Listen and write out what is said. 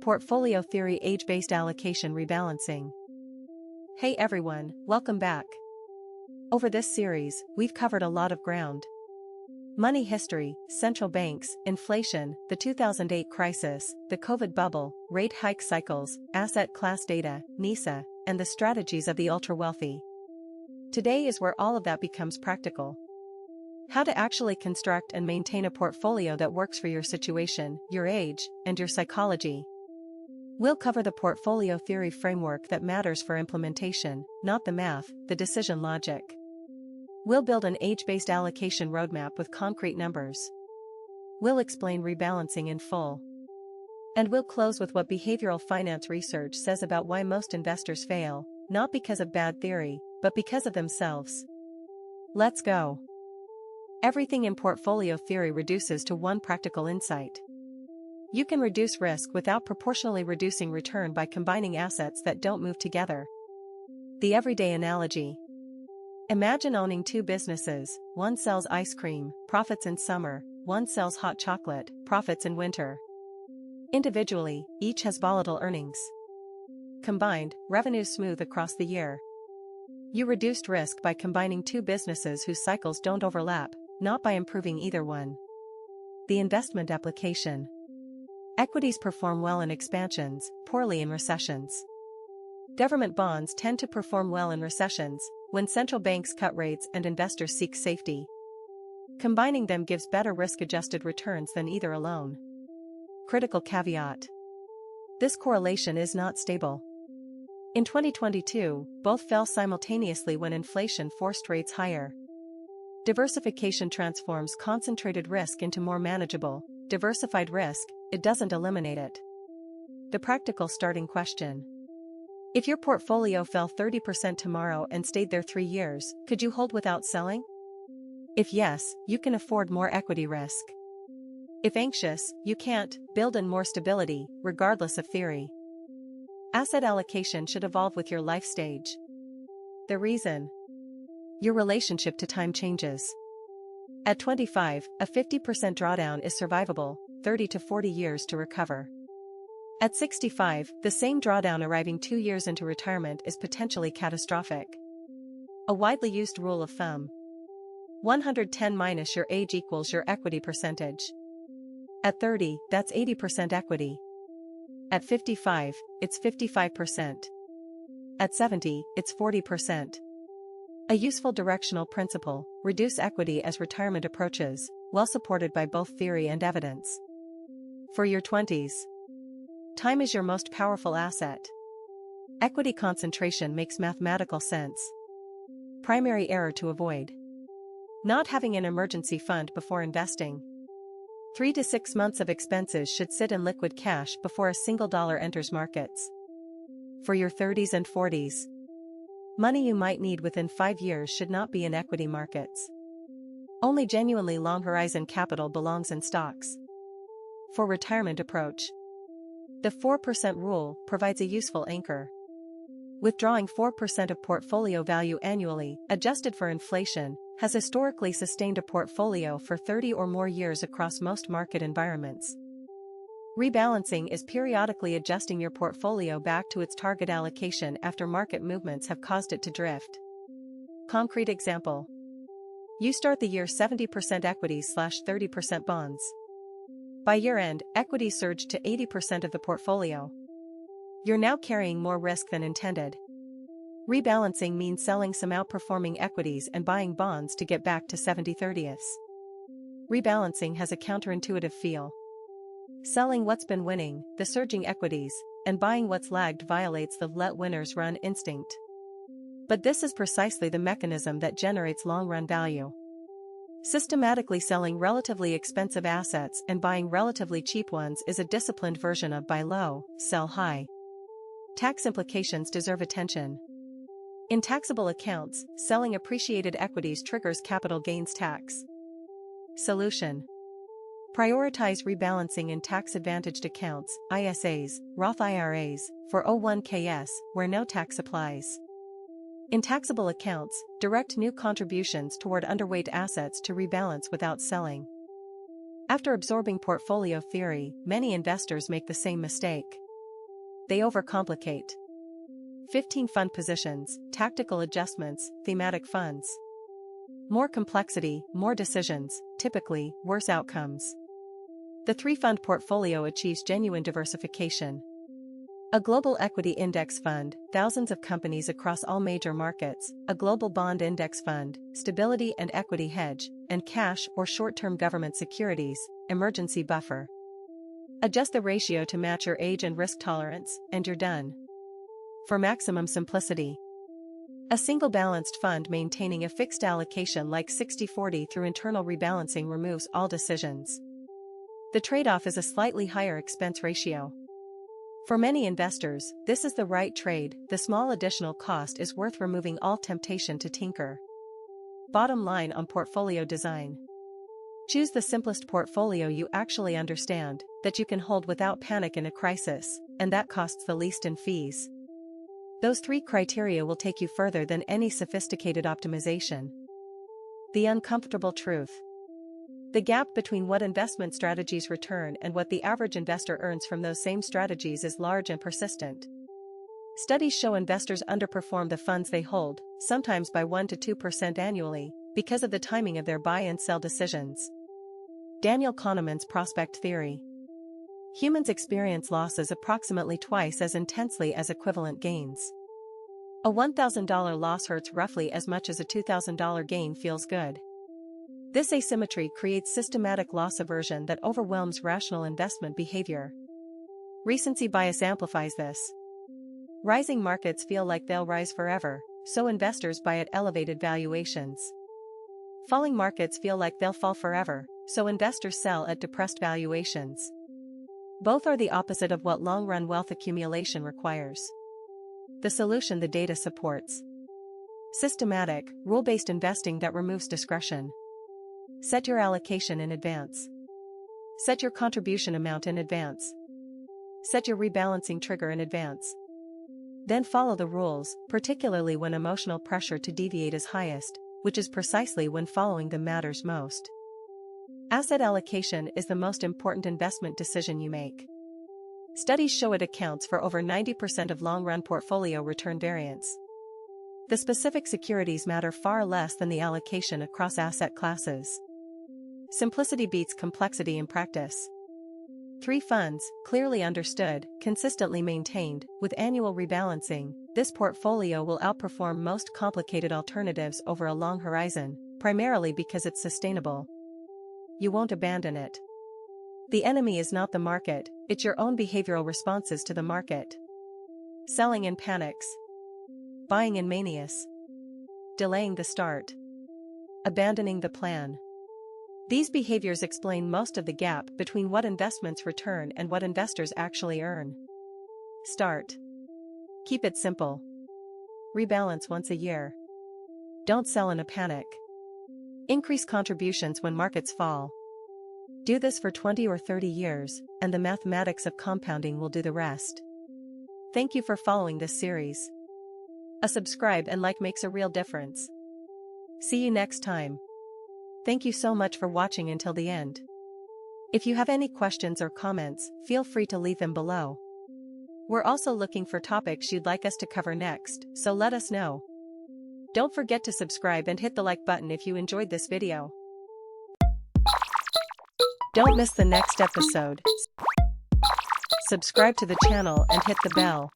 Portfolio Theory Age-Based Allocation Rebalancing. Hey everyone, welcome back. Over this series, we've covered a lot of ground. Money history, central banks, inflation, the 2008 crisis, the COVID bubble, rate hike cycles, asset class data, NISA, and the strategies of the ultra-wealthy. Today is where all of that becomes practical. How to actually construct and maintain a portfolio that works for your situation, your age, and your psychology. We'll cover the portfolio theory framework that matters for implementation, not the math, the decision logic. We'll build an age-based allocation roadmap with concrete numbers. We'll explain rebalancing in full. And we'll close with what behavioral finance research says about why most investors fail, not because of bad theory, but because of themselves. Let's go. Everything in portfolio theory reduces to one practical insight. You can reduce risk without proportionally reducing return by combining assets that don't move together. The everyday analogy. Imagine owning two businesses, one sells ice cream, profits in summer, one sells hot chocolate, profits in winter. Individually, each has volatile earnings. Combined, revenues smooth across the year. You reduced risk by combining two businesses whose cycles don't overlap, not by improving either one. The investment application. Equities perform well in expansions, poorly in recessions. Government bonds tend to perform well in recessions, when central banks cut rates and investors seek safety. Combining them gives better risk-adjusted returns than either alone. Critical caveat. This correlation is not stable. In 2022, both fell simultaneously when inflation forced rates higher. Diversification transforms concentrated risk into more manageable, diversified risk. It doesn't eliminate it. The practical starting question. If your portfolio fell 30% tomorrow and stayed there 3 years, could you hold without selling? If yes, you can afford more equity risk. If anxious, you can't, build in more stability, regardless of theory. Asset allocation should evolve with your life stage. The reason? Your relationship to time changes. At 25, a 50% drawdown is survivable, 30 to 40 years to recover. At 65, the same drawdown arriving 2 years into retirement is potentially catastrophic. A widely used rule of thumb. 110 minus your age equals your equity percentage. At 30, that's 80% equity. At 55, it's 55%. At 70, it's 40%. A useful directional principle, reduce equity as retirement approaches, well supported by both theory and evidence. For your 20s. Time is your most powerful asset. Equity concentration makes mathematical sense. Primary error to avoid. Not having an emergency fund before investing. 3 to 6 months of expenses should sit in liquid cash before a single dollar enters markets. For your 30s and 40s. Money you might need within 5 years should not be in equity markets. Only genuinely long horizon capital belongs in stocks. For retirement approach. The 4% rule provides a useful anchor. Withdrawing 4% of portfolio value annually, adjusted for inflation, has historically sustained a portfolio for 30 or more years across most market environments. Rebalancing is periodically adjusting your portfolio back to its target allocation after market movements have caused it to drift. Concrete example. You start the year 70% equities/30% bonds. By year-end, equities surged to 80% of the portfolio. You're now carrying more risk than intended. Rebalancing means selling some outperforming equities and buying bonds to get back to 70/30ths. Rebalancing has a counterintuitive feel. Selling what's been winning, the surging equities, and buying what's lagged violates the let winners run instinct. But this is precisely the mechanism that generates long-run value. Systematically selling relatively expensive assets and buying relatively cheap ones is a disciplined version of buy low, sell high. Tax implications deserve attention. In taxable accounts, selling appreciated equities triggers capital gains tax. Solution. Prioritize rebalancing in tax-advantaged accounts, ISAs, Roth IRAs, 401ks, where no tax applies. In taxable accounts, direct new contributions toward underweight assets to rebalance without selling. After absorbing portfolio theory, many investors make the same mistake. they overcomplicate. 15 fund positions, tactical adjustments, thematic funds. More complexity, more decisions, typically, worse outcomes. The 3-fund portfolio achieves genuine diversification. A global equity index fund, thousands of companies across all major markets, a global bond index fund, stability and equity hedge, and cash or short-term government securities, emergency buffer. Adjust the ratio to match your age and risk tolerance, and you're done. For maximum simplicity, a single balanced fund maintaining a fixed allocation like 60-40 through internal rebalancing removes all decisions. The trade-off is a slightly higher expense ratio. For many investors, this is the right trade. The small additional cost is worth removing all temptation to tinker. Bottom line on portfolio design. Choose the simplest portfolio you actually understand, that you can hold without panic in a crisis, and that costs the least in fees. Those 3 criteria will take you further than any sophisticated optimization. The uncomfortable truth. The gap between what investment strategies return and what the average investor earns from those same strategies is large and persistent. Studies show investors underperform the funds they hold, sometimes by 1 to 2% annually, because of the timing of their buy and sell decisions. Daniel Kahneman's prospect theory. Humans experience losses approximately twice as intensely as equivalent gains. A $1,000 loss hurts roughly as much as a $2,000 gain feels good. This asymmetry creates systematic loss aversion that overwhelms rational investment behavior. Recency bias amplifies this. Rising markets feel like they'll rise forever, so investors buy at elevated valuations. Falling markets feel like they'll fall forever, so investors sell at depressed valuations. Both are the opposite of what long-run wealth accumulation requires. The solution the data supports. Systematic, rule-based investing that removes discretion. Set your allocation in advance. Set your contribution amount in advance. Set your rebalancing trigger in advance. Then follow the rules, particularly when emotional pressure to deviate is highest, which is precisely when following them matters most. Asset allocation is the most important investment decision you make. Studies show it accounts for over 90% of long-run portfolio return variance. The specific securities matter far less than the allocation across asset classes. Simplicity beats complexity in practice. 3 funds, clearly understood, consistently maintained, with annual rebalancing, this portfolio will outperform most complicated alternatives over a long horizon, primarily because it's sustainable. You won't abandon it. The enemy is not the market, it's your own behavioral responses to the market. Selling in panics. Buying in manias. Delaying the start. Abandoning the plan. These behaviors explain most of the gap between what investments return and what investors actually earn. Start. Keep it simple. Rebalance once a year. Don't sell in a panic. Increase contributions when markets fall. Do this for 20 or 30 years, and the mathematics of compounding will do the rest. Thank you for following this series. A subscribe and like makes a real difference. See you next time. Thank you so much for watching until the end. If you have any questions or comments, feel free to leave them below. We're also looking for topics you'd like us to cover next, so let us know. Don't forget to subscribe and hit the like button if you enjoyed this video. Don't miss the next episode. Subscribe to the channel and hit the bell.